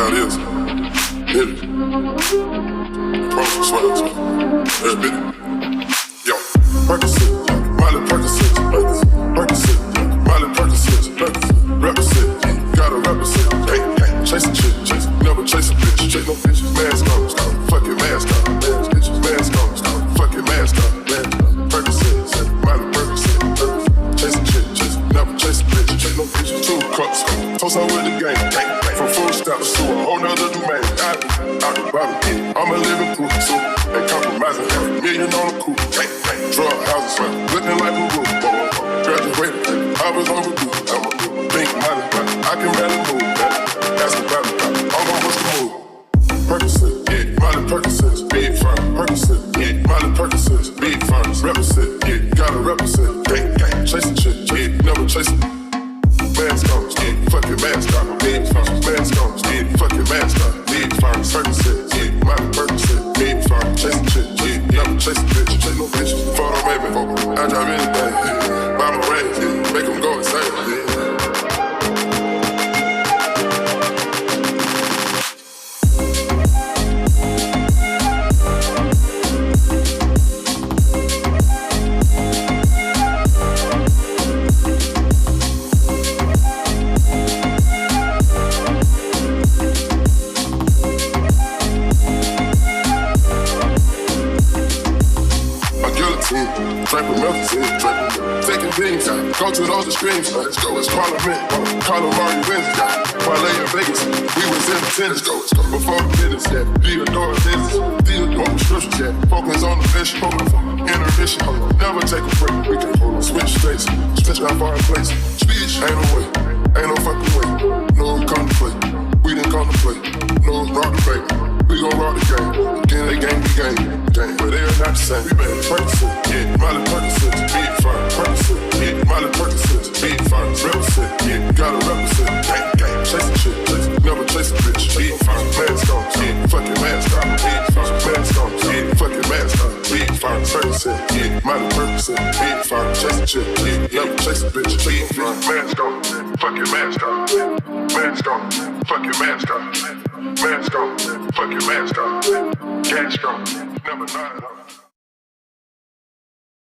how it is. Hit it. Promise sweats. Every bit. Yo, Percocet, Miley Percocet, Percocet, Miley Percocet, represent, gotta represent. Hey, hey, chasing shit, never chase a bitch, chase no bitches. Mask on, fucking mask on, bitches, mask on, fucking mask on, Percocet, Miley Percocet, chasing shit, never chase a bitch, chase no bitches. 2 cups, toast on with the game, from full stop to a whole nother domain. Out the bottom, I'm a living proof, so ain't compromising. $1 million on the coupe, drug houses, looking like a roof. Graduated, I was overdue. I'm a big money, I can barely move. Ask about it, I'm on what's the move. Percocet, yeah, Miley Percocet, big firm. Percocet, yeah, Miley Percocet, big firms. Represent, yeah, gotta represent. Gang, chasing shit, yeah, never chasing. Mask on, yeah, fucking mask on, big firms. Mask on, yeah, fucking mask on, big firms. Percocet, yeah, Miley Percocet, big firm. Chasing shit, yeah, never chasing bitch, chase no bitches. Photo baby, I drive anything, yeah. Buy my range, yeah, make them go insane, yeah. Trapping melting, taking beans, go to those extremes. Let's go, it's Parliament, call them Marty Wins, parlay in Vegas, we was in the tennis, go, before the business, yeah, Theodore business, Theodore prescriptions, yeah, focus on the mission, intermission, never take a break, we can switch states, switch our foreign place, speech, ain't no way, ain't no fucking way, no contemplate, we didn't contemplate, no rock debate, we gon' rock the game, again they game, but they are not the same, we made Percocet, yeah, Miley Percocet, big firm, Percocet, yeah, Miley Percocet, big firm, represent, yeah, gotta represent, gang, chasing shit, never chase a bitch, big firm, mask on, yeah, fucking mask on, big firm, mask on, yeah, fucking mask on, big firm, Percocet, yeah, Miley Percocet, big firm, chasing shit, yeah, never chase a bitch, big firm, mask on, fucking mask on, mask on, fucking mask on, mask on, fucking mask on, gas on, never lie.